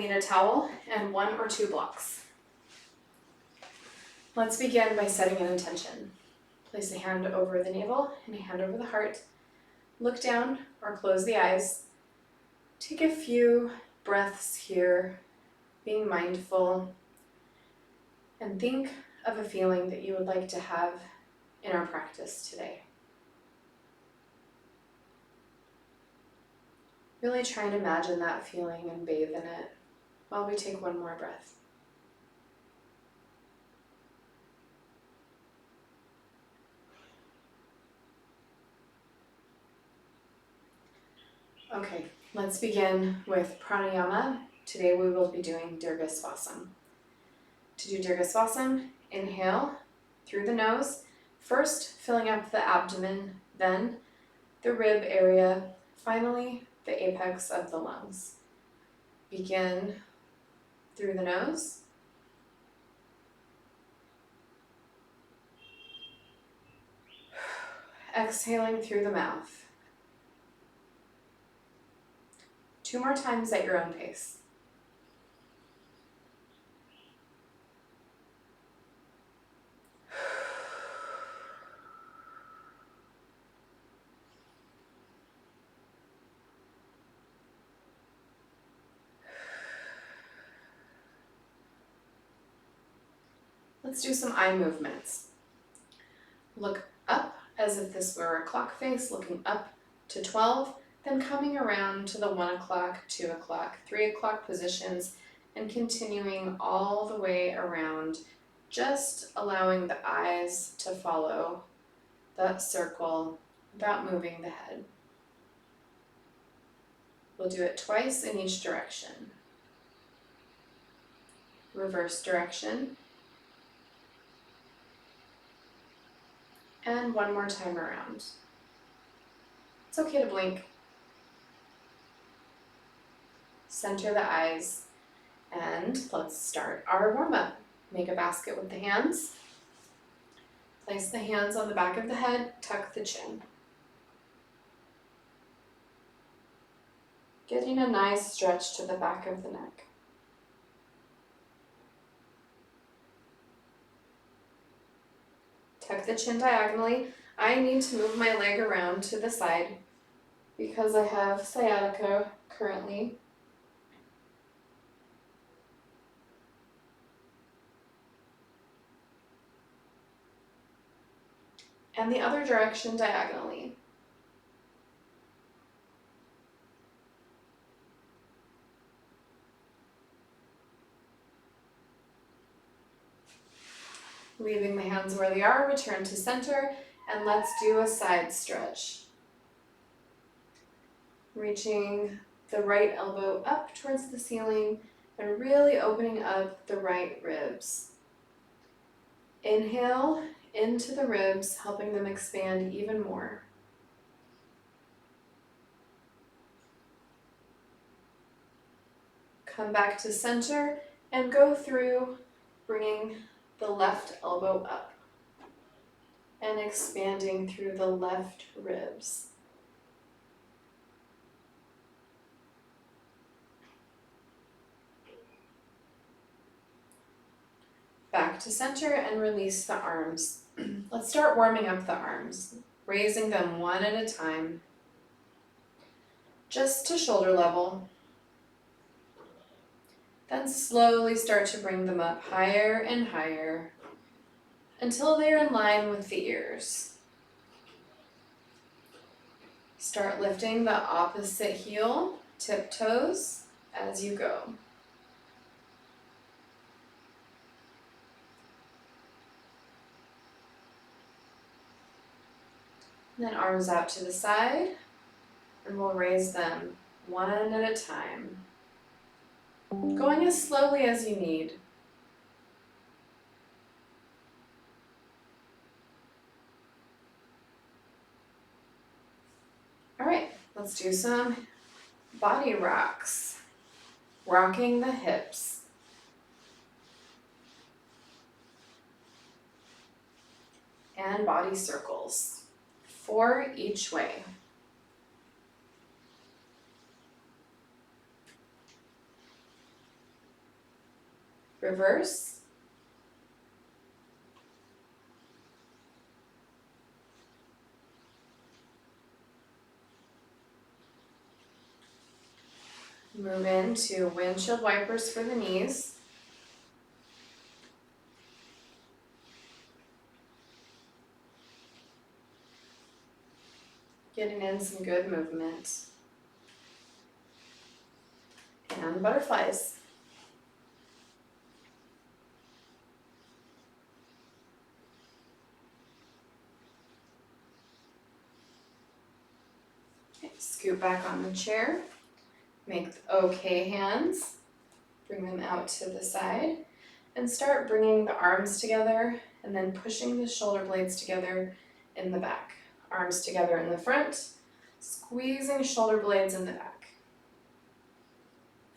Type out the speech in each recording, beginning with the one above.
need a towel and 1 or 2 blocks. Let's begin by setting an intention. Place a hand over the navel and a hand over the heart. Look down or close the eyes. Take a few breaths here, being mindful, and think of a feeling that you would like to have in our practice today. Really try and imagine that feeling and bathe in it while we take one more breath. Okay, let's begin with pranayama. Today we will be doing dirghasvasam. To do dirghasvasam, inhale through the nose, first filling up the abdomen, then the rib area, finally the apex of the lungs. Begin through the nose. Exhaling through the mouth. 2 more times at your own pace. Let's do some eye movements. Look up as if this were a clock face, looking up to 12, then coming around to the 1 o'clock, 2 o'clock, 3 o'clock positions, and continuing all the way around, just allowing the eyes to follow that circle without moving the head. We'll do it twice in each direction. Reverse direction. And 1 more time around. It's okay to blink. Center the eyes, and let's start our warm-up. Make a basket with the hands. Place the hands on the back of the head, tuck the chin. Getting a nice stretch to the back of the neck. Tuck the chin diagonally. I need to move my leg around to the side because I have sciatica currently. And the other direction diagonally. Leaving the hands where they are, return to center, and let's do a side stretch. Reaching the right elbow up towards the ceiling and really opening up the right ribs. Inhale into the ribs, helping them expand even more. Come back to center and go through, bringing the left elbow up and expanding through the left ribs. Back to center and release the arms. Let's start warming up the arms, raising them one at a time, just to shoulder level. Then slowly start to bring them up higher and higher until they're in line with the ears. Start lifting the opposite heel, tiptoes, as you go. Then arms out to the side, and we'll raise them one at a time, going as slowly as you need. All right, let's do some body rocks, rocking the hips. And body circles. 4 each way. reverse, move into windshield wipers for the knees. Getting in some good movement. And butterflies. Okay, scoot back on the chair. Make the OK hands. Bring them out to the side. And start bringing the arms together and then pushing the shoulder blades together in the back. Arms together in the front, squeezing shoulder blades in the back.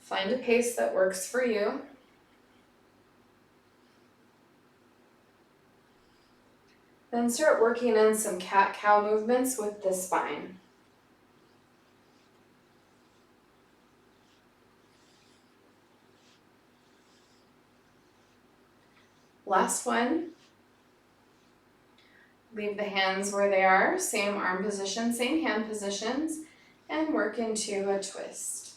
Find a pace that works for you. Then start working in some cat-cow movements with the spine. Last one. Leave the hands where they are, same arm position, same hand positions, and work into a twist.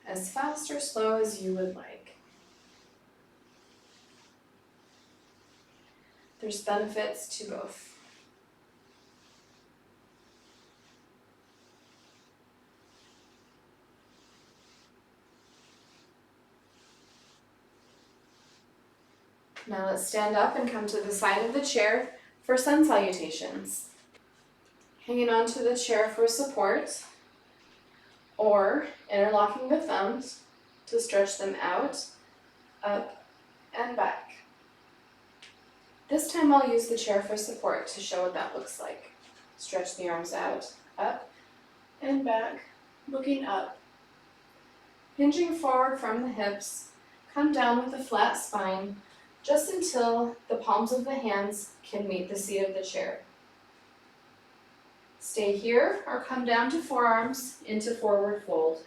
As fast or slow as you would like. There's benefits to both. Now let's stand up and come to the side of the chair for sun salutations. Hanging onto the chair for support, or interlocking the thumbs to stretch them out, up, and back. This time I'll use the chair for support to show what that looks like. Stretch the arms out, up, and back, looking up. Hinging forward from the hips, come down with a flat spine, just until the palms of the hands can meet the seat of the chair. Stay here or come down to forearms into forward fold.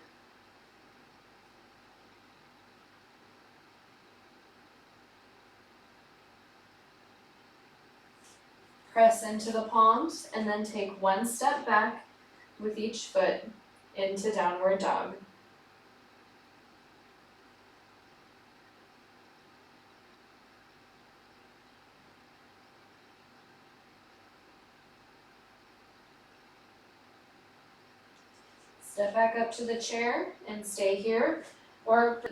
Press into the palms and then take one step back with each foot into downward dog. Step back up to the chair and stay here, or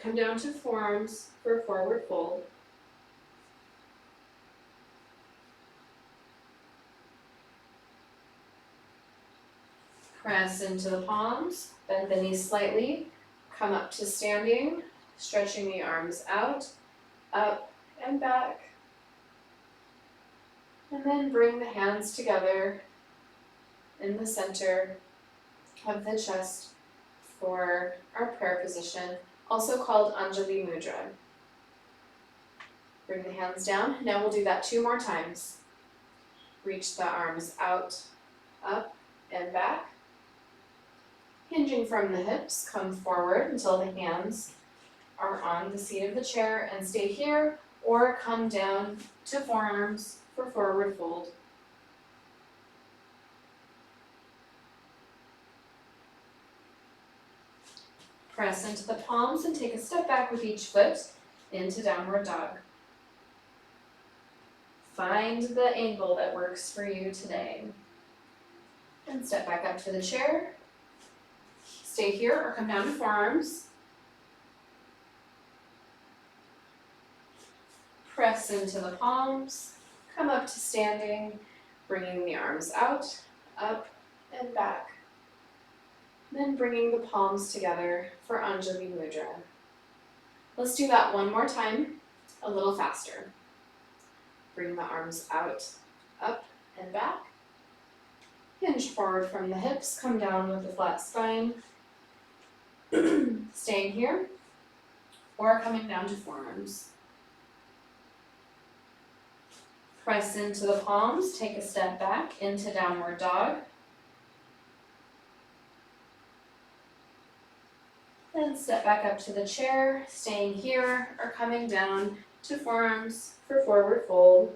come down to forearms for forward fold. Press into the palms, bend the knees slightly, come up to standing, stretching the arms out, up and back. And then bring the hands together in the center of the chest for our prayer position, also called Anjali Mudra. Bring the hands down. Now we'll do that 2 more times. Reach the arms out, up, and back. Hinging from the hips, come forward until the hands are on the seat of the chair and stay here, or come down to forearms for forward fold. Press into the palms and take a step back with each foot into downward dog. Find the angle that works for you today. And step back up to the chair. Stay here or come down to forearms. Press into the palms. Come up to standing, bringing the arms out, up, and back. Then bringing the palms together for Anjali Mudra. Let's do that 1 more time, a little faster. Bring the arms out, up, and back. Hinge forward from the hips, come down with a flat spine. Staying here, or coming down to forearms. Press into the palms, take a step back into downward dog. Then step back up to the chair, staying here or coming down to forearms for forward fold.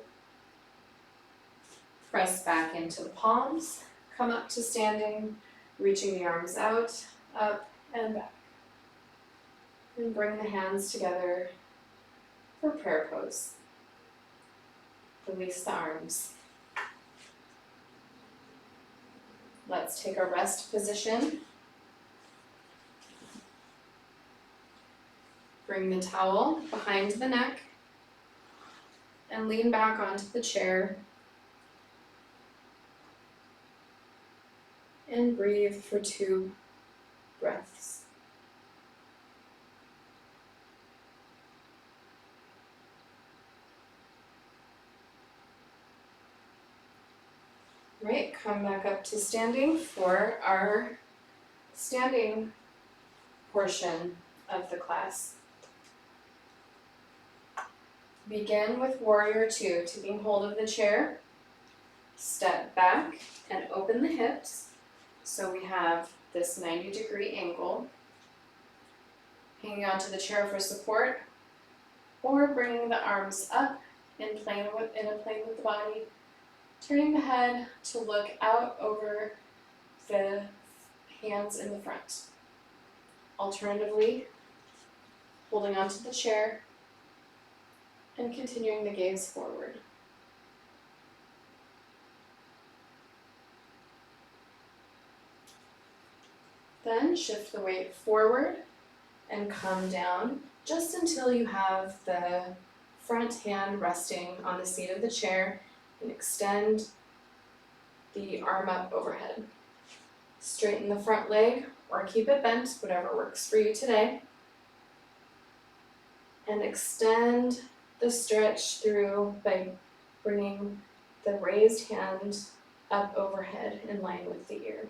Press back into the palms, come up to standing, reaching the arms out, up and back. And bring the hands together for prayer pose. Release the arms. Let's take a rest position. Bring the towel behind the neck and lean back onto the chair. And breathe for 2 breaths. Right, come back up to standing for our standing portion of the class. Begin with Warrior 2, taking hold of the chair. Step back and open the hips. So we have this 90-degree angle. Hanging onto the chair for support, or bringing the arms up in a plane with the body. Turning the head to look out over the hands in the front. Alternatively, holding onto the chair and continuing the gaze forward. Then shift the weight forward and come down just until you have the front hand resting on the seat of the chair, and extend the arm up overhead. Straighten the front leg or keep it bent, whatever works for you today. And extend the stretch through by bringing the raised hand up overhead in line with the ear.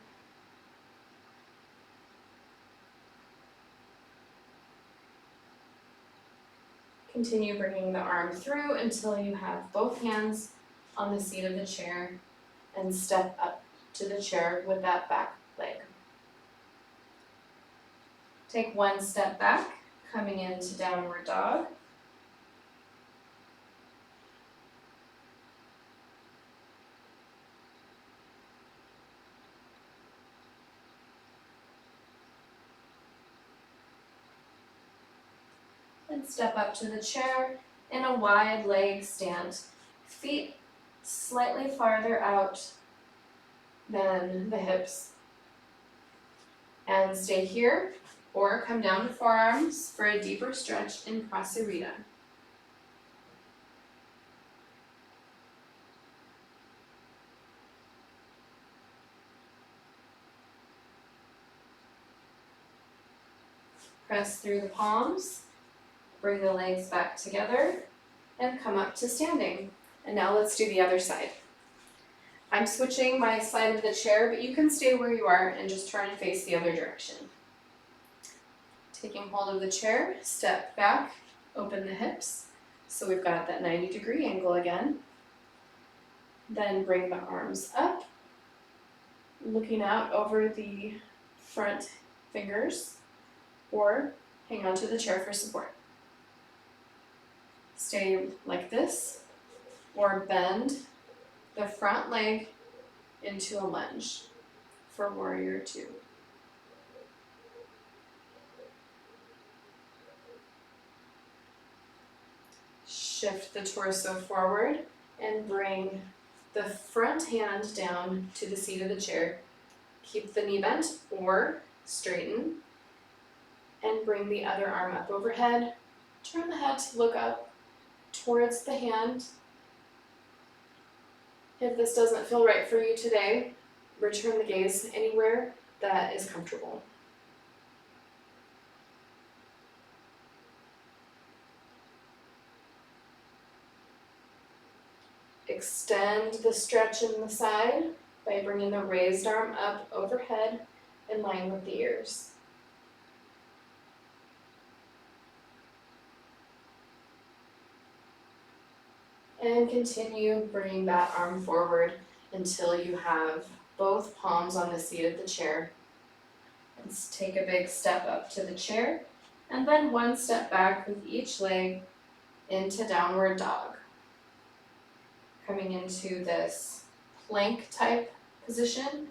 Continue bringing the arm through until you have both hands on the seat of the chair and step up to the chair with that back leg. Take 1 step back, coming into downward dog. And step up to the chair in a wide leg stand. Feet slightly farther out than the hips. And stay here, or come down to forearms for a deeper stretch in Prasarita. Press through the palms, bring the legs back together, and come up to standing. And now let's do the other side. I'm switching my side of the chair, but you can stay where you are and just turn and face the other direction. Taking hold of the chair, step back, open the hips. So we've got that 90-degree angle again. Then bring the arms up, looking out over the front fingers, or hang onto the chair for support. Stay like this, or bend the front leg into a lunge for Warrior 2. Shift the torso forward and bring the front hand down to the seat of the chair. Keep the knee bent or straighten, and bring the other arm up overhead. Turn the head to look up towards the hand. If this doesn't feel right for you today, return the gaze anywhere that is comfortable. Extend the stretch in the side by bringing the raised arm up overhead in line with the ears. And continue bringing that arm forward until you have both palms on the seat of the chair. Let's take a big step up to the chair, and then one step back with each leg into downward dog. Coming into this plank type position,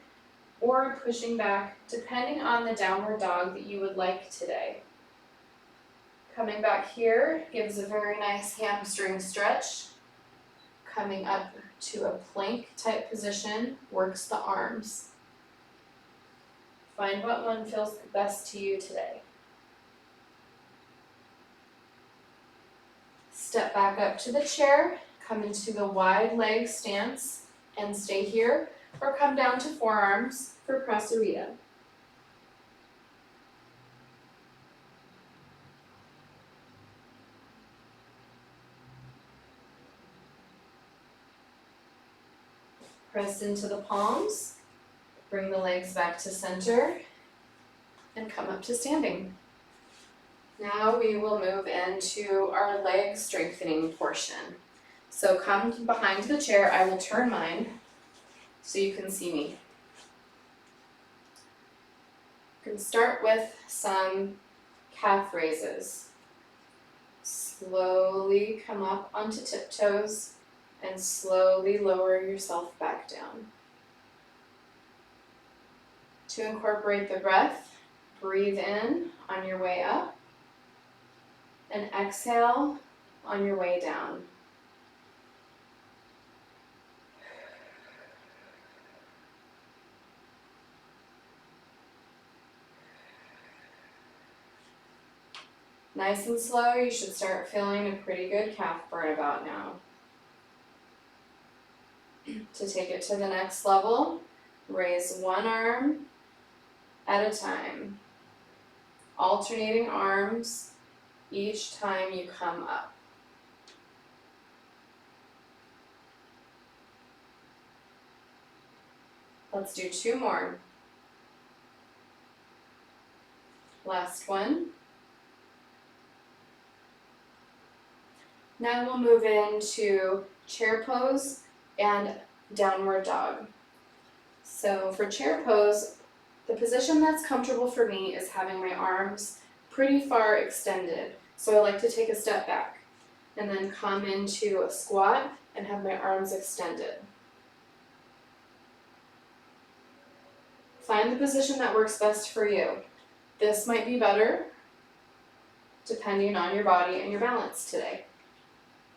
or pushing back depending on the downward dog that you would like today. Coming back here gives a very nice hamstring stretch. Coming up to a plank type position works the arms. Find what one feels best to you today. Step back up to the chair, come into the wide leg stance and stay here, or come down to forearms for Prasarita. Press into the palms, bring the legs back to center, and come up to standing. Now we will move into our leg strengthening portion. So come behind the chair, I will turn mine so you can see me. You can start with some calf raises. Slowly come up onto tiptoes and slowly lower yourself back down. To incorporate the breath, breathe in on your way up and exhale on your way down. Nice and slow, you should start feeling a pretty good calf burn about now. To take it to the next level, raise one arm at a time, alternating arms each time you come up. Let's do two more. Last one. Now we'll move into chair pose and downward dog. So for chair pose, the position that's comfortable for me is having my arms pretty far extended. So I like to take a step back and then come into a squat and have my arms extended. Find the position that works best for you. This might be better depending on your body and your balance today.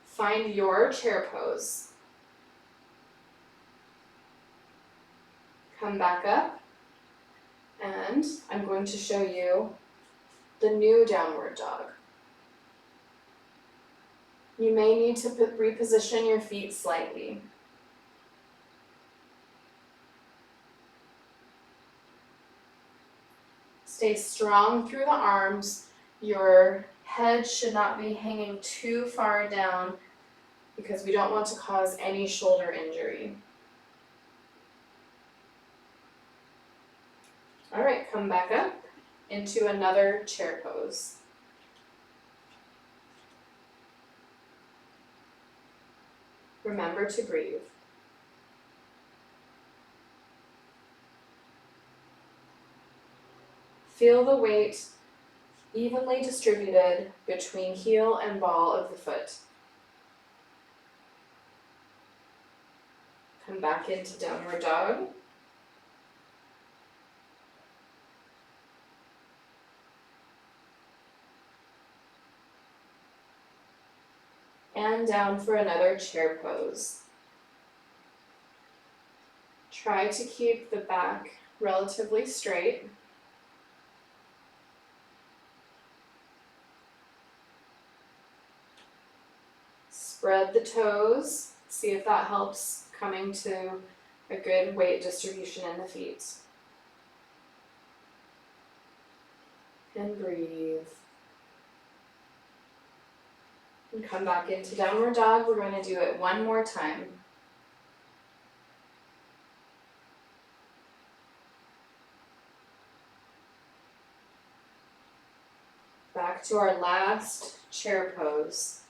Find your chair pose. Come back up, and I'm going to show you the new downward dog. You may need to reposition your feet slightly. Stay strong through the arms. Your head should not be hanging too far down because we don't want to cause any shoulder injury. All right, come back up into another chair pose. Remember to breathe. Feel the weight evenly distributed between heel and ball of the foot. Come back into downward dog. And down for another chair pose. Try to keep the back relatively straight. Spread the toes. See if that helps coming to a good weight distribution in the feet. And breathe. And come back into downward dog. We're going to do it one more time. Back to our last chair pose.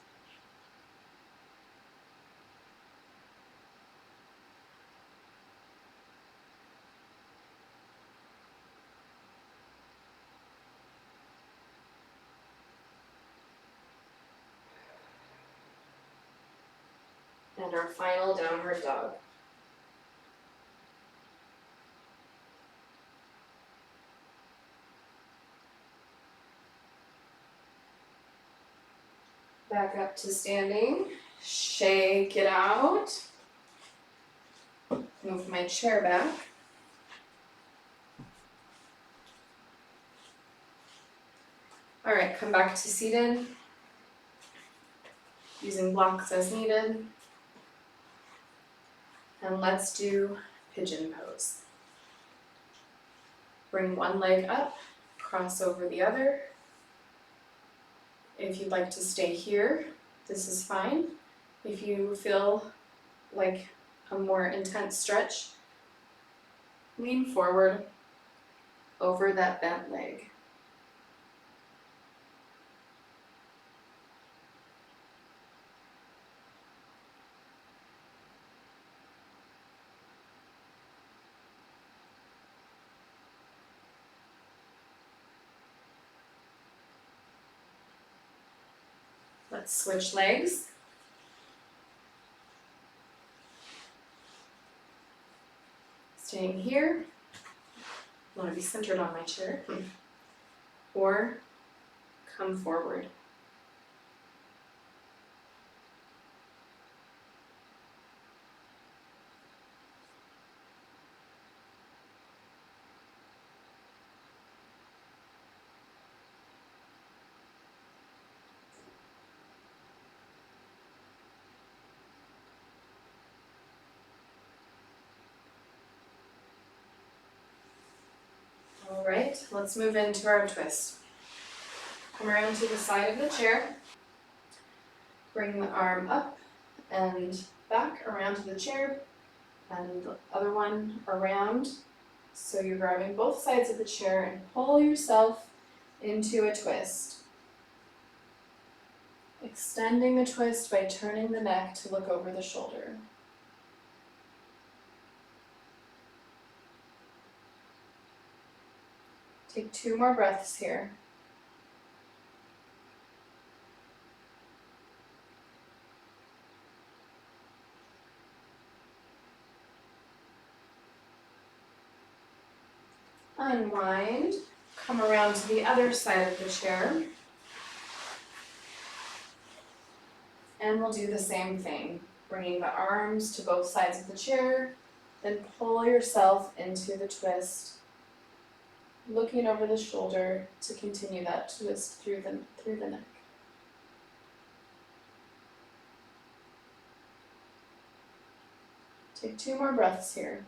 in our final downward dog. Back up to standing, shake it out. Move my chair back. All right, come back to seated, using blocks as needed. And let's do pigeon pose. Bring one leg up, cross over the other. If you'd like to stay here, this is fine. If you feel like a more intense stretch, lean forward over that bent leg. Let's switch legs. Staying here. I want to be centered on my chair. Or come forward. All right, let's move into our twist. Come around to the side of the chair. Bring the arm up and back around to the chair, and the other one around. So you're grabbing both sides of the chair and pull yourself into a twist. Extending the twist by turning the neck to look over the shoulder. Take 2 more breaths here. Unwind, come around to the other side of the chair. And we'll do the same thing, bringing the arms to both sides of the chair, then pull yourself into the twist, looking over the shoulder to continue that twist through the neck. Take 2 more breaths here.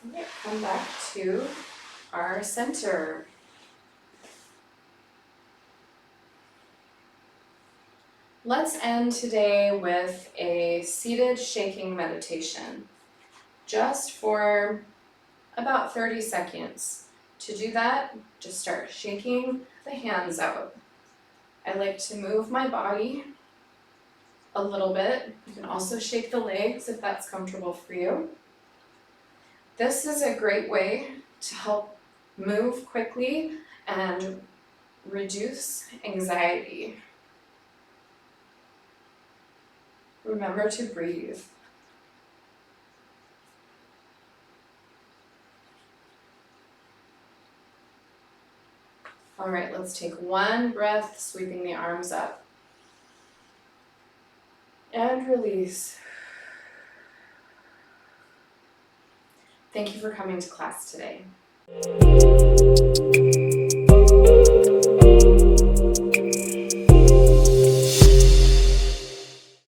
Okay, come back to our center. Let's end today with a seated shaking meditation, just for about 30 seconds. To do that, just start shaking the hands out. I like to move my body a little bit. You can also shake the legs if that's comfortable for you. This is a great way to help move quickly and reduce anxiety. Remember to breathe. All right, let's take 1 breath, sweeping the arms up. And release. Thank you for coming to class today.